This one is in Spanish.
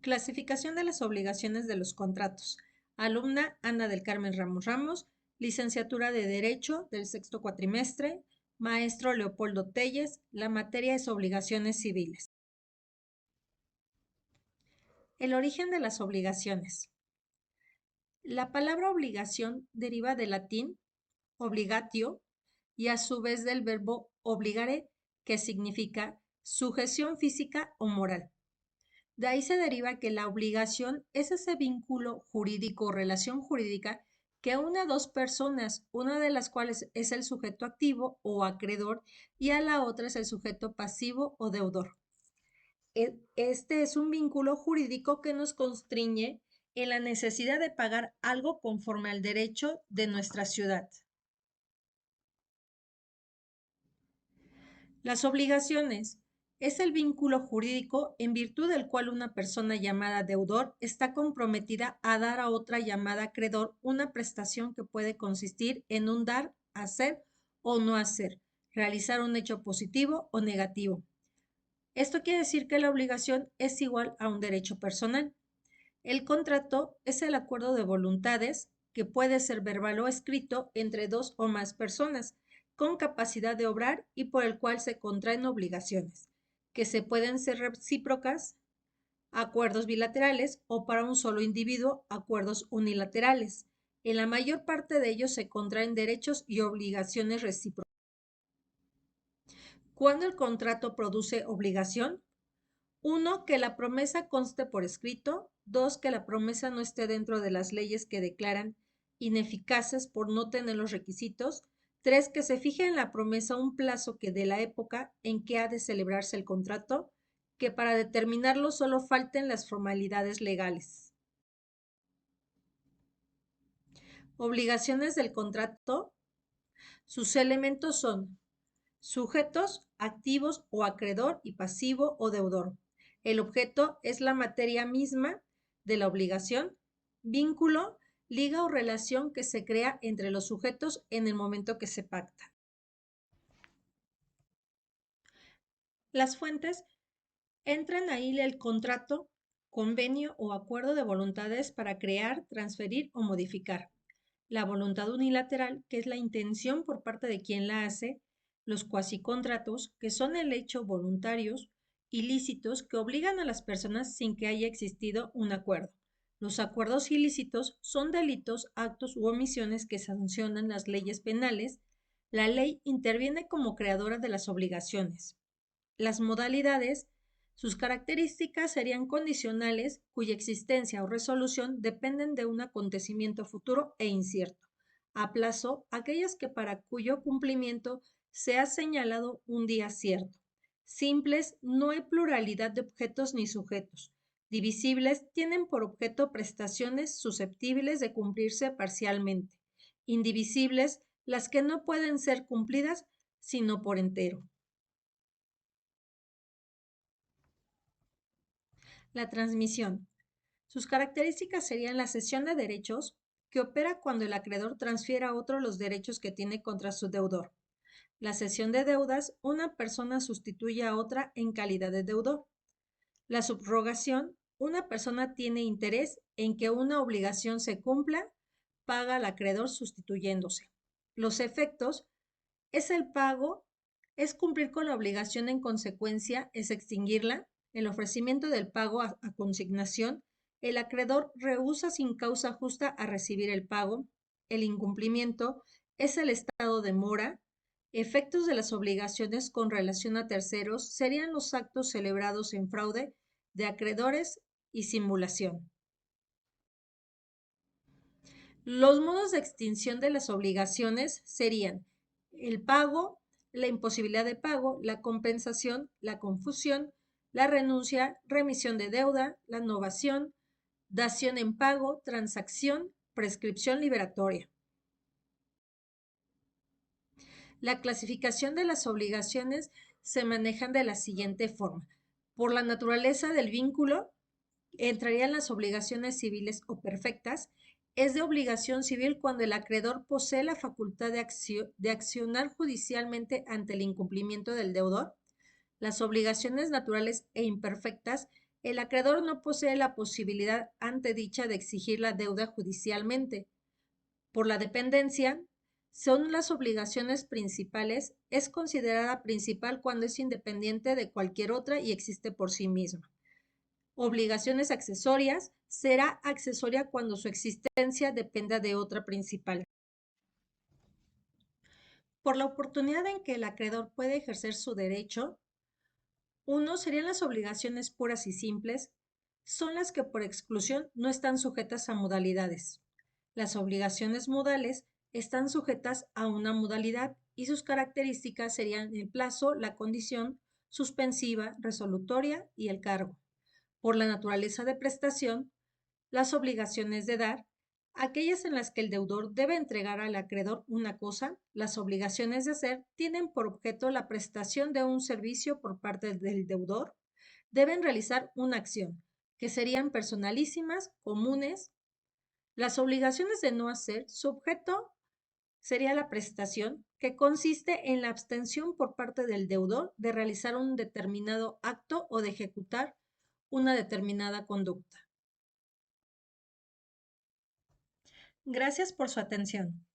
Clasificación de las obligaciones de los contratos. Alumna Ana del Carmen Ramos Ramos, licenciatura de Derecho del sexto cuatrimestre, maestro Leopoldo Telles, la materia es obligaciones civiles. El origen de las obligaciones. La palabra obligación deriva del latín obligatio y a su vez del verbo obligare, que significa sujeción física o moral. De ahí se deriva que la obligación es ese vínculo jurídico o relación jurídica que une a dos personas, una de las cuales es el sujeto activo o acreedor y a la otra es el sujeto pasivo o deudor. Este es un vínculo jurídico que nos constriñe en la necesidad de pagar algo conforme al derecho de nuestra ciudad. Las obligaciones es el vínculo jurídico en virtud del cual una persona llamada deudor está comprometida a dar a otra llamada acreedor una prestación que puede consistir en un dar, hacer o no hacer, realizar un hecho positivo o negativo. Esto quiere decir que la obligación es igual a un derecho personal. El contrato es el acuerdo de voluntades que puede ser verbal o escrito entre dos o más personas con capacidad de obrar y por el cual se contraen obligaciones, que se pueden ser recíprocas, acuerdos bilaterales o para un solo individuo, acuerdos unilaterales. En la mayor parte de ellos se contraen derechos y obligaciones recíprocas. ¿Cuándo el contrato produce obligación? 1, que la promesa conste por escrito. 2, que la promesa no esté dentro de las leyes que declaran ineficaces por no tener los requisitos. 3, que se fije en la promesa un plazo que de la época en que ha de celebrarse el contrato, que para determinarlo solo falten las formalidades legales. Obligaciones del contrato. Sus elementos son sujetos, activos o acreedor y pasivo o deudor. El objeto es la materia misma de la obligación. Vínculo, liga o relación que se crea entre los sujetos en el momento que se pacta. Las fuentes entran ahí el contrato, convenio o acuerdo de voluntades para crear, transferir o modificar. La voluntad unilateral, que es la intención por parte de quien la hace. Los cuasicontratos, que son el hecho voluntarios, ilícitos que obligan a las personas sin que haya existido un acuerdo. Los acuerdos ilícitos son delitos, actos u omisiones que sancionan las leyes penales. La ley interviene como creadora de las obligaciones. Las modalidades, sus características serían condicionales cuya existencia o resolución dependen de un acontecimiento futuro e incierto. A plazo, aquellas que para cuyo cumplimiento se ha señalado un día cierto. Simples, no hay pluralidad de objetos ni sujetos. Divisibles, tienen por objeto prestaciones susceptibles de cumplirse parcialmente. Indivisibles, las que no pueden ser cumplidas sino por entero. La transmisión. Sus características serían la cesión de derechos, que opera cuando el acreedor transfiere a otro los derechos que tiene contra su deudor. La cesión de deudas, una persona sustituye a otra en calidad de deudor. La subrogación, una persona tiene interés en que una obligación se cumpla, paga al acreedor sustituyéndose. Los efectos, es el pago, es cumplir con la obligación en consecuencia, es extinguirla. El ofrecimiento del pago a consignación, el acreedor rehúsa sin causa justa a recibir el pago. El incumplimiento es el estado de mora. Efectos de las obligaciones con relación a terceros serían los actos celebrados en fraude de acreedores y simulación. Los modos de extinción de las obligaciones serían el pago, la imposibilidad de pago, la compensación, la confusión, la renuncia, remisión de deuda, la novación, dación en pago, transacción, prescripción liberatoria. La clasificación de las obligaciones se manejan de la siguiente forma. Por la naturaleza del vínculo, entrarían las obligaciones civiles o perfectas. Es de obligación civil cuando el acreedor posee la facultad de accionar judicialmente ante el incumplimiento del deudor. Las obligaciones naturales e imperfectas El acreedor no posee la posibilidad ante dicha de exigir la deuda judicialmente. Por la dependencia, son las obligaciones principales, es considerada principal cuando es independiente de cualquier otra y existe por sí misma. Obligaciones accesorias, será accesoria cuando su existencia dependa de otra principal. Por la oportunidad en que el acreedor puede ejercer su derecho, uno serían las obligaciones puras y simples, son las que por exclusión no están sujetas a modalidades. Las obligaciones modales están sujetas a una modalidad y sus características serían el plazo, la condición, suspensiva, resolutoria y el cargo. Por la naturaleza de prestación, las obligaciones de dar, aquellas en las que el deudor debe entregar al acreedor una cosa, las obligaciones de hacer tienen por objeto la prestación de un servicio por parte del deudor, deben realizar una acción, que serían personalísimas, comunes. Las obligaciones de no hacer, su objeto sería la prestación, que consiste en la abstención por parte del deudor de realizar un determinado acto o de ejecutar una determinada conducta. Gracias por su atención.